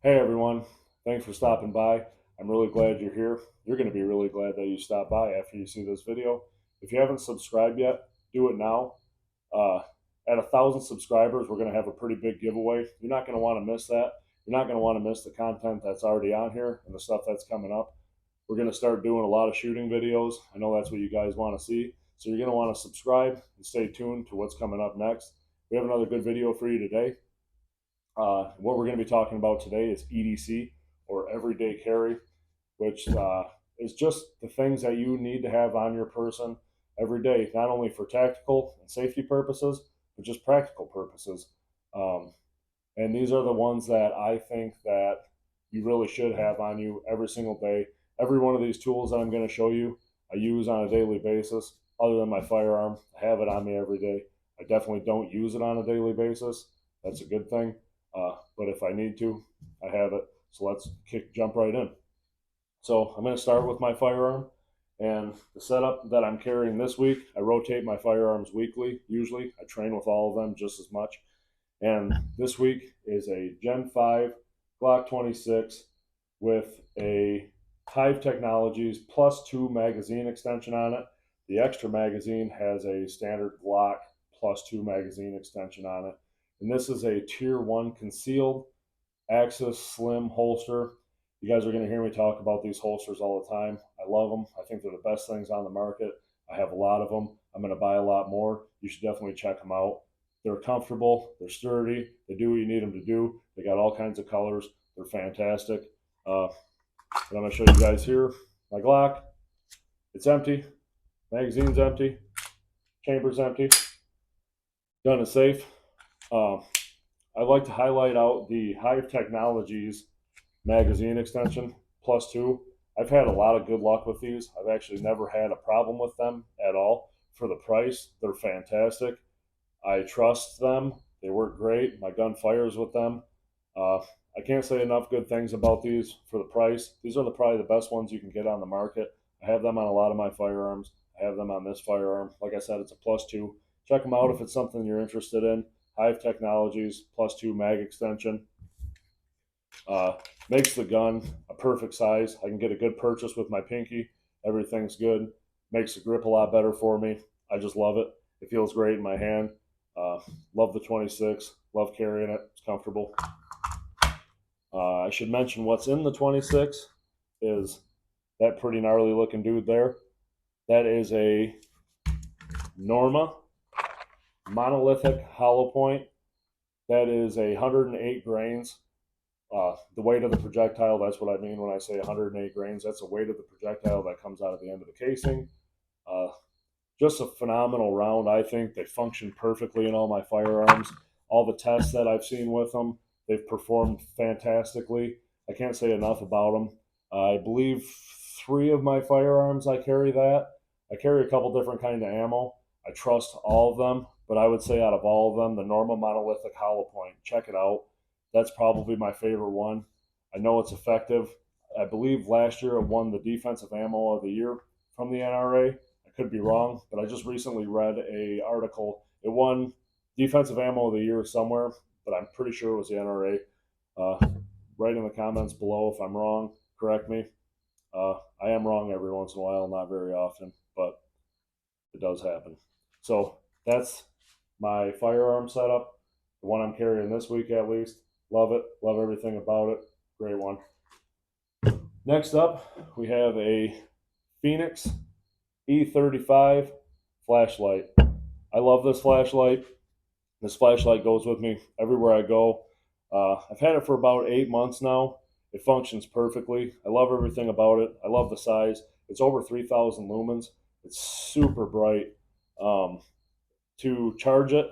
Hey everyone, thanks for stopping by. I'm really glad you're here. You're going to be really glad that you stopped by after you see this video. If you haven't subscribed yet, do it now. Uh, at 1,000 subscribers, we're going to have a pretty big giveaway. You're not going to want to miss that. You're not going to want to miss the content that's already on here and the stuff that's coming up. We're going to start doing a lot of shooting videos. I know that's what you guys want to see. So you're going to want to subscribe and stay tuned to what's coming up next. We have another good video for you today. What we're going to be talking about today is EDC, or everyday carry, which is just the things that you need to have on your person every day, not only for tactical and safety purposes, but just practical purposes. Um, and these are the ones that I think that you really should have on you every single day. Every one of these tools that I'm going to show you, I use on a daily basis. Other than my firearm, I have it on me every day. I definitely don't use it on a daily basis. That's a good thing. But if I need to, I have it. So let's jump right in. So I'm going to start with my firearm. And the setup that I'm carrying this week, I rotate my firearms weekly, usually. I train with all of them just as much. And this week is a Gen 5 Glock 26 with a Hive Technologies +2 magazine extension on it. The extra magazine has a standard Glock +2 magazine extension on it. And this is a Tier 1 concealed Axis Slim holster. You guys are going to hear me talk about these holsters all the time. I love them. I think they're the best things on the market. I have a lot of them. I'm going to buy a lot more. You should definitely check them out. They're comfortable. They're sturdy. They do what you need them to do. They got all kinds of colors. They're fantastic. And I'm going to show you guys here my Glock. It's empty. Magazine's empty. Chamber's empty. Gun is safe. I'd like to highlight out the Hive Technologies magazine extension +2. I've had a lot of good luck with these. I've actually never had a problem with them at all. For the price, they're fantastic. I trust them. They work great. My gun fires with them. Uh, I can't say enough good things about these for the price. These are probably the best ones you can get on the market. I have them on a lot of my firearms. I have them on this firearm. Like I said, it's a +2. Check them out if it's something you're interested in. Hive Technologies +2 mag extension. Makes the gun a perfect size. I can get a good purchase with my pinky. Everything's good. Makes the grip a lot better for me. I just love it. It feels great in my hand. Love the 26. Love carrying it. It's comfortable. I should mention what's in the 26 is that pretty gnarly looking dude there. That is a Norma monolithic hollow point. That is 108 grains. The weight of the projectile, that's what I mean when I say 108 grains. That's the weight of the projectile that comes out of the end of the casing. Uh, just a phenomenal round, I think. They function perfectly in all my firearms. All the tests that I've seen with them, they've performed fantastically. I can't say enough about them. I believe 3 of my firearms I carry that. I carry a couple different kind of ammo. I trust all of them, but I would say out of all of them, the Norma monolithic hollow point, check it out. That's probably my favorite one. I know it's effective. I believe last year it won the Defensive Ammo of the Year from the NRA. I could be wrong, but I just recently read a article. It won Defensive Ammo of the Year somewhere, but I'm pretty sure it was the NRA. Write in the comments below if I'm wrong. Correct me. I am wrong every once in a while, not very often, but it does happen. So that's my firearm setup, the one I'm carrying this week at least. Love it. Love everything about it. Great one. Next up, we have a Phoenix E35 flashlight. I love this flashlight. This flashlight goes with me everywhere I go. I've had it for about 8 months now. It functions perfectly. I love everything about it. I love the size. It's over 3,000 lumens. It's super bright. To charge it,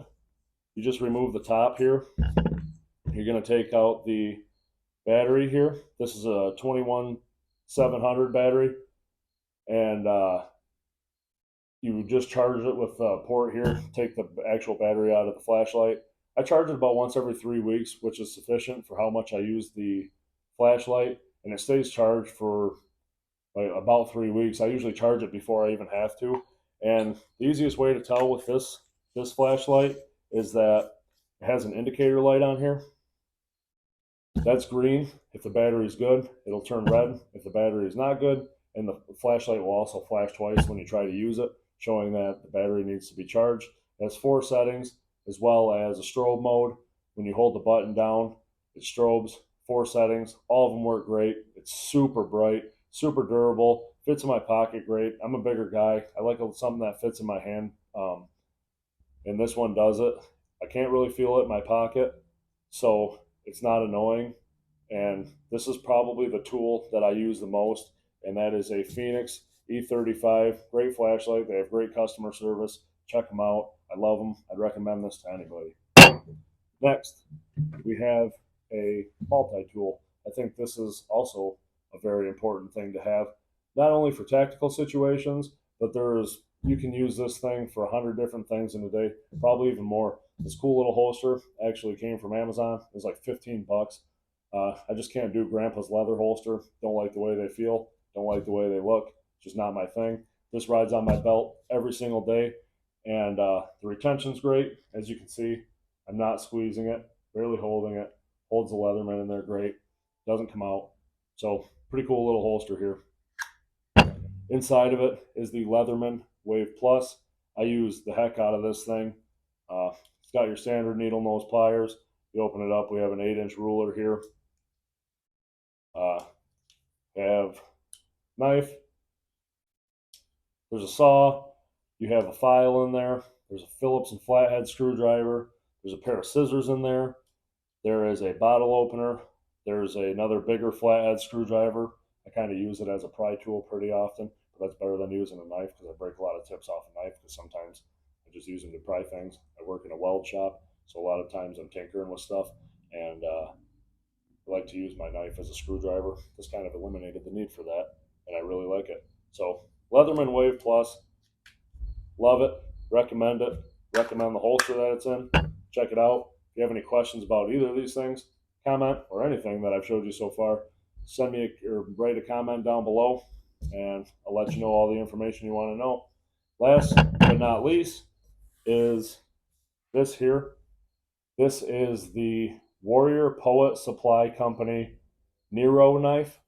you just remove the top here. You're going to take out the battery here. This is a 21700 battery, and you just charge it with the port here. Take the actual battery out of the flashlight. I charge it about once every 3 weeks, which is sufficient for how much I use the flashlight, and it stays charged for like about 3 weeks. I usually charge it before I even have to. And the easiest way to tell with this flashlight is that it has an indicator light on here. That's green. If the battery is good, it'll turn red. If the battery is not good, and the flashlight will also flash twice when you try to use it, showing that the battery needs to be charged. It has 4 settings, as well as a strobe mode. When you hold the button down, it strobes. 4 settings. All of them work great. It's super bright, super durable, fits in my pocket great. I'm a bigger guy. I like something that fits in my hand, and this one does it. I can't really feel it in my pocket, so it's not annoying. And this is probably the tool that I use the most, and that is a Phoenix E35. Great flashlight. They have great customer service. Check them out. I love them. I'd recommend this to anybody. Next, we have a multi-tool. I think this is also a very important thing to have, not only for tactical situations, but you can use this thing for 100 different things in a day, probably even more. This cool little holster actually came from Amazon. It was like 15 bucks. I just can't do Grandpa's leather holster. Don't like the way they feel. Don't like the way they look. Just not my thing. This rides on my belt every single day, and the retention's great. As you can see, I'm not squeezing it, barely holding it. Holds the Leatherman in there great. Doesn't come out. So pretty cool little holster here. Inside of it is the Leatherman Wave Plus. I use the heck out of this thing. It's got your standard needle nose pliers. You open it up, we have an 8-inch ruler here. We have knife. There's a saw. You have a file in there. There's a Phillips and flathead screwdriver. There's a pair of scissors in there. There is a bottle opener. There's another bigger flathead screwdriver. I kind of use it as a pry tool pretty often, but that's better than using a knife because I break a lot of tips off a knife because sometimes I just use them to pry things. I work in a weld shop, so a lot of times I'm tinkering with stuff, and I like to use my knife as a screwdriver. This kind of eliminated the need for that, and I really like it. So Leatherman Wave Plus, love it, recommend it, recommend the holster that it's in. Check it out. If you have any questions about either of these things, comment, or anything that I've showed you so far, send me or write a comment down below, and I'll let you know all the information you want to know. Last but not least is this here. This is the Warrior Poet Supply Company Nero knife.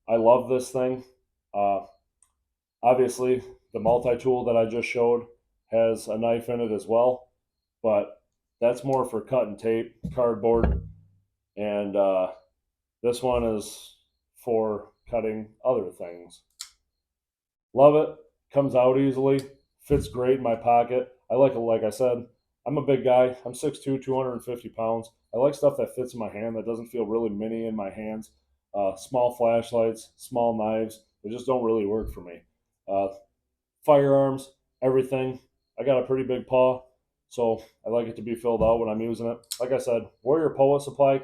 I love this thing. Obviously, the multi-tool that I just showed has a knife in it as well, but that's more for cut and tape, cardboard, and this one is for cutting other things. Love it. Comes out easily. Fits great in my pocket. I like it. Like I said, I'm a big guy. I'm 6'2", 250 pounds. I like stuff that fits in my hand, that doesn't feel really mini in my hands. Small flashlights, small knives, they just don't really work for me. Firearms, everything. I got a pretty big paw, so I like it to be filled out when I'm using it. Like I said, Warrior Poet Supply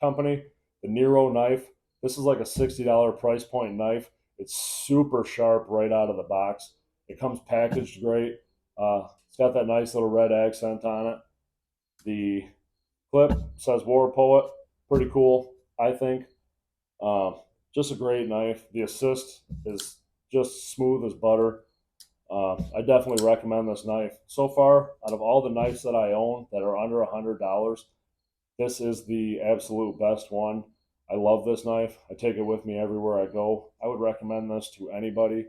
Company, the Nero knife. This is like a $60 price point knife. It's super sharp right out of the box. It comes packaged great. It's got that nice little red accent on it. The clip says War Poet. Pretty cool, I think. Just a great knife. The assist is just smooth as butter. I definitely recommend this knife. So far, out of all the knives that I own that are under $100, this is the absolute best one. I love this knife. I take it with me everywhere I go. I would recommend this to anybody.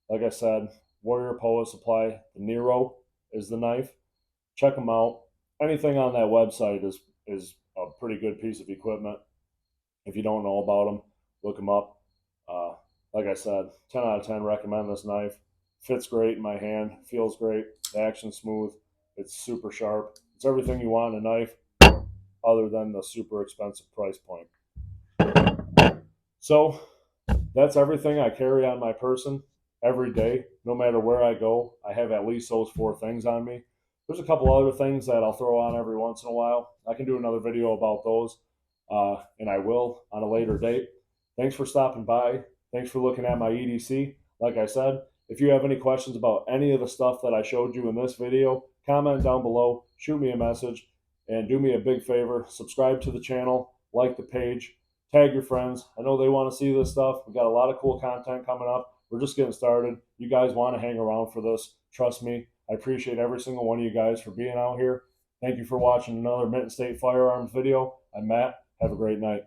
Like I said, Warrior Poet Supply, the Nero is the knife. Check them out. Anything on that website is a pretty good piece of equipment. If you don't know about them, look them up. Like I said, 10 out of 10 recommend this knife. Fits great in my hand, feels great, the action's smooth, it's super sharp. It's everything you want in a knife other than the super expensive price point. So that's everything I carry on my person every day. No matter where I go, I have at least those 4 things on me. There's a couple other things that I'll throw on every once in a while. I can do another video about those, and I will on a later date. Thanks for stopping by. Thanks for looking at my EDC. Like I said, if you have any questions about any of the stuff that I showed you in this video, comment down below, shoot me a message, and do me a big favor, subscribe to the channel, like the page, tag your friends. I know they want to see this stuff. We've got a lot of cool content coming up. We're just getting started. You guys want to hang around for this. Trust me. I appreciate every single one of you guys for being out here. Thank you for watching another Mitten State Firearms video. I'm Matt. Have a great night.